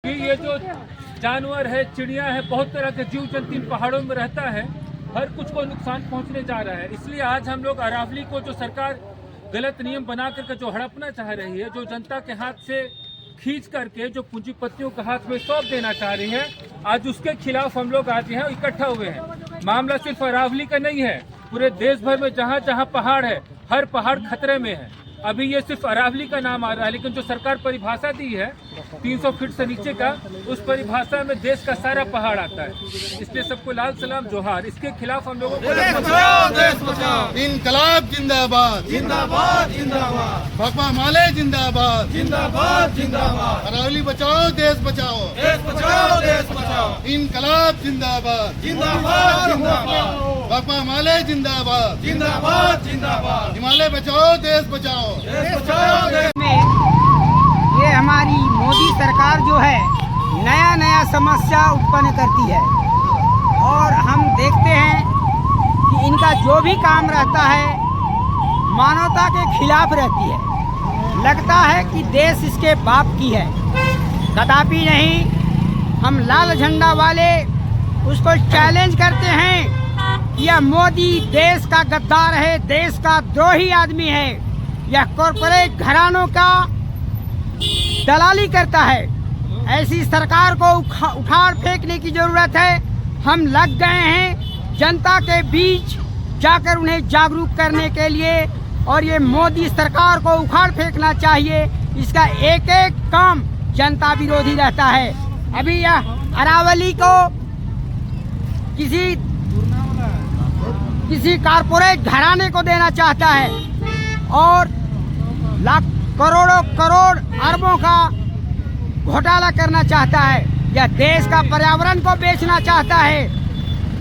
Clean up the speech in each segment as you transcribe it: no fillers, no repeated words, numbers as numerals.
ये जो जानवर है, चिड़िया है, बहुत तरह के जीव जंतु इन पहाड़ों में रहता है, हर कुछ को नुकसान पहुंचने जा रहा है। इसलिए आज हम लोग अरावली को जो सरकार गलत नियम बना करके जो हड़पना चाह रही है, जो जनता के हाथ से खींच करके जो पूंजीपतियों के हाथ में सौंप देना चाह रही है, आज उसके खिलाफ हम लोग आज यहाँ इकट्ठा हुए हैं। मामला सिर्फ अरावली का नहीं है, पूरे देश भर में जहाँ जहाँ पहाड़ है, हर पहाड़ खतरे में है। अभी ये सिर्फ अरावली का नाम आ रहा है, लेकिन जो सरकार परिभाषा दी है 300 फीट से नीचे का, उस परिभाषा में देश का सारा पहाड़ आता है। इसलिए सबको लाल सलाम जोहार। इसके खिलाफ हम लोगों को देश बचाओ, इनकलाब जिंदाबाद, जिंदाबाद जिंदाबाद, भाकपा माले जिंदाबाद, जिंदाबाद जिंदाबाद, अरावली बचाओ, देश बचाओ, देश बचाओ, देश बचाओ, इनकलाब जिंदाबाद, जिंदाबाद जिंदाबाद, भाकपा माले जिंदाबाद, जिंदाबाद जिंदाबाद, हिमालय बचाओ, देश बचाओ, देश बचाओ, देश ये हमारी मोदी सरकार जो है नया नया समस्या उत्पन्न करती है और हम देखते हैं कि इनका जो भी काम रहता है मानवता के खिलाफ रहती है। लगता है कि देश इसके बाप की है, कदापि नहीं। हम लाल झंडा वाले उसको चैलेंज करते हैं कि यह मोदी देश का गद्दार है, देश का द्रोही आदमी है, यह कॉरपोरेट घरानों का दलाली करता है। ऐसी सरकार को उखाड़ फेंकने की जरूरत है। हम लग गए हैं जनता के बीच जाकर उन्हें जागरूक करने के लिए, और ये मोदी सरकार को उखाड़ फेंकना चाहिए। इसका एक एक काम जनता विरोधी रहता है। अभी यह अरावली को किसी कारपोरेट घराने को देना चाहता है और लाख करोड़ों करोड़ अरबों का घोटाला करना चाहता है। यह देश का पर्यावरण को बेचना चाहता है।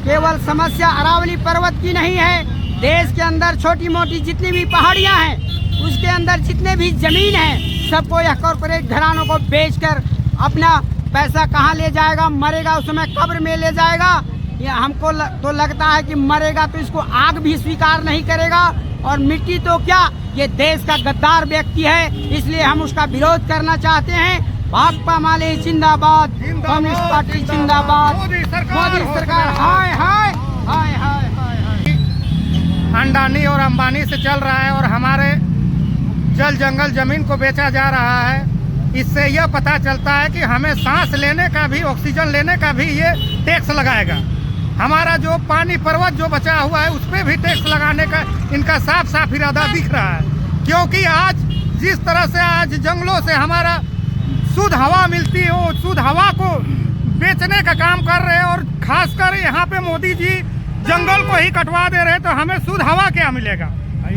केवल समस्या अरावली पर्वत की नहीं है, देश के अंदर छोटी मोटी जितनी भी पहाड़ियां हैं, उसके अंदर जितने भी जमीन है, सबको यह कॉरपोरेट घरानों को बेचकर अपना पैसा कहाँ ले जाएगा, मरेगा उस समय कब्र में ले जाएगा। यह हमको तो लगता है कि मरेगा तो इसको आग भी स्वीकार नहीं करेगा, और मिट्टी तो क्या, ये देश का गद्दार व्यक्ति है, इसलिए हम उसका विरोध करना चाहते हैं। भाकपा माले जिंदाबाद, कम्युनिस्ट पार्टी जिंदाबाद, मोदी सरकार हाय हाय हाय हाय हाय। अंडानी और अंबानी से चल रहा है और हमारे जल जंगल जमीन को बेचा जा रहा है। इससे यह पता चलता है कि हमें सांस लेने का भी, ऑक्सीजन लेने का भी ये टैक्स लगाएगा। हमारा जो पानी पर्वत जो बचा हुआ है उस पर भी टैक्स लगाने का इनका साफ साफ इरादा दिख रहा है। क्योंकि आज जिस तरह से आज जंगलों से हमारा शुद्ध हवा मिलती है, वो शुद्ध हवा को बेचने का काम कर रहे हैं, और खासकर यहाँ पे मोदी जी जंगल को ही कटवा दे रहे हैं, तो हमें शुद्ध हवा क्या मिलेगा,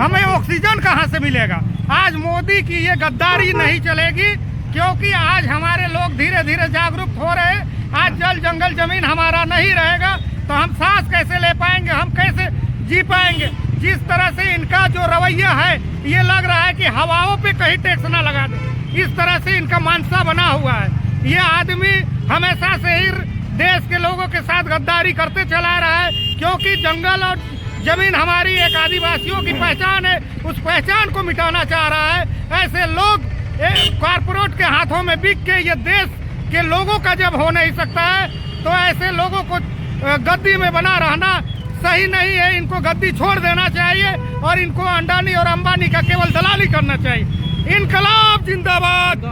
हमें ऑक्सीजन कहाँ से मिलेगा। आज मोदी की ये गद्दारी नहीं चलेगी, क्योंकि आज हमारे लोग धीरे धीरे जागरूक हो रहे हैं। आज जल जंगल जमीन हमारा नहीं रहेगा तो हम सांस कैसे ले पाएंगे, हम कैसे जी पाएंगे। जिस तरह से इनका जो रवैया है, ये लग रहा है कि हवाओं पे कहीं टैक्स ना लगा दे, इस तरह से इनका मानसा बना हुआ है। ये आदमी हमेशा से ही देश के लोगों के साथ गद्दारी करते चला रहा है, क्योंकि जंगल और जमीन हमारी एक आदिवासियों की पहचान है, उस पहचान को मिटाना चाह रहा है। ऐसे लोग कॉर्पोरेट के हाथों में बिक के ये देश के लोगों का जब हो नहीं सकता है, तो ऐसे लोगों को गद्दी में बना रहना सही नहीं है। इनको गद्दी छोड़ देना चाहिए और इनको अंडानी और अंबानी का केवल दलाली करना चाहिए। इनकलाब जिंदाबाद।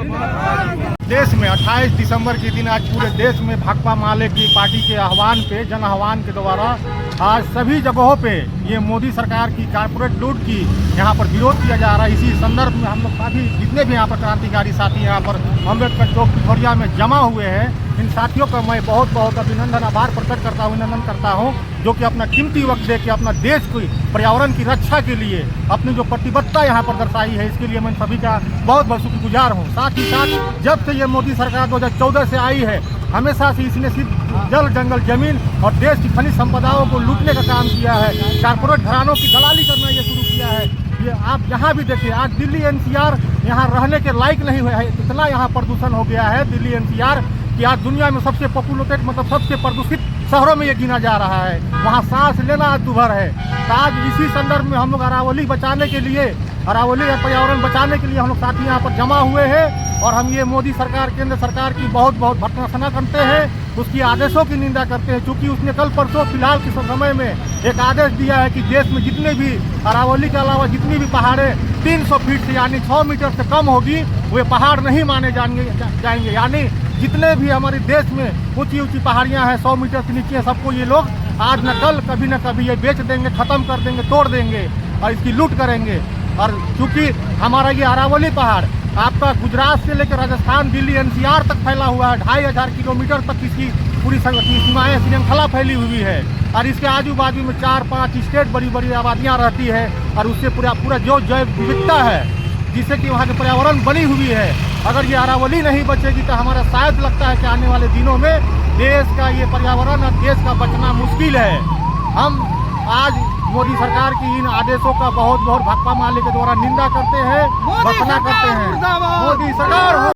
देश में 28 दिसंबर के दिन आज पूरे देश में भाकपा माले की पार्टी के आह्वान पे, जन आह्वान के द्वारा आज सभी जगहों पे ये मोदी सरकार की कारपोरेट लूट की यहाँ पर विरोध किया जा रहा है। इसी संदर्भ में हम लोग काफ़ी जितने भी यहाँ पर क्रांतिकारी साथी यहाँ पर अम्बेडकर चौक पिथौरिया में जमा हुए हैं, इन साथियों का मैं बहुत बहुत अभिनंदन, आभार प्रकट करता हूँ, अभिनंदन करता हूँ, जो कि अपना कीमती वक्त दे के अपना देश को पर्यावरण की रक्षा के लिए अपनी जो प्रतिबद्धता यहाँ पर दर्शाई है, इसके लिए मैं सभी का बहुत बहुत शुक्रगुजार हूँ। साथ ही साथ जब से ये मोदी सरकार 2014 से आई है, हमेशा से इसने सिर्फ जल जंगल जमीन और देश की खनिज संपदाओं को लूटने का काम किया है, कारपोरेट घरानों की दलाली करना ये शुरू किया है। ये आप यहाँ भी देखिए, आज दिल्ली एनसीआर यहाँ रहने के लायक नहीं हुआ है, इतना यहाँ प्रदूषण हो गया है दिल्ली एनसीआर कि आज दुनिया में सबसे पॉपुलेटेड मतलब सबसे प्रदूषित शहरों में ये गिना जा रहा है। वहाँ सांस लेना आज दुभर है। तो आज इसी संदर्भ में हम लोग अरावली बचाने के लिए, अरावली और पर्यावरण बचाने के लिए हम लोग साथी यहाँ पर जमा हुए हैं और हम ये मोदी सरकार, केंद्र सरकार की बहुत बहुत भर्त्सना करते हैं, उसकी आदेशों की निंदा करते हैं। क्योंकि उसने कल परसों फिलहाल के समय में एक आदेश दिया है कि देश में जितने भी अरावली के अलावा जितनी भी पहाड़ें 300 फीट से यानी 6 मीटर से कम होगी वे पहाड़ नहीं माने जाएंगे। यानी जितने भी हमारे देश में ऊंची ऊंची पहाड़ियां हैं 100 मीटर से नीचे, सबको ये लोग आज न कल कभी न कभी ये बेच देंगे, खत्म कर देंगे, तोड़ देंगे और इसकी लूट करेंगे। और चूंकि हमारा ये अरावली पहाड़ आपका गुजरात से लेकर राजस्थान, दिल्ली, NCR तक फैला हुआ है। 2500 किलोमीटर तक इसकी पूरी सीमाएं श्रृंखला फैली हुई है और इसके आजू बाजू में 4-5 स्टेट बड़ी बड़ी आबादियां रहती है और उससे पूरा जो जैव विविधता है जिससे कि वहाँ की पर्यावरण बनी हुई है। अगर ये अरावली नहीं बचेगी तो हमारा शायद लगता है कि आने वाले दिनों में देश का ये पर्यावरण और देश का बचना मुश्किल है। हम आज मोदी सरकार की इन आदेशों का बहुत बहुत भाकपा माले के द्वारा निंदा करते हैं, भर्त्सना करते हैं। मोदी सरकार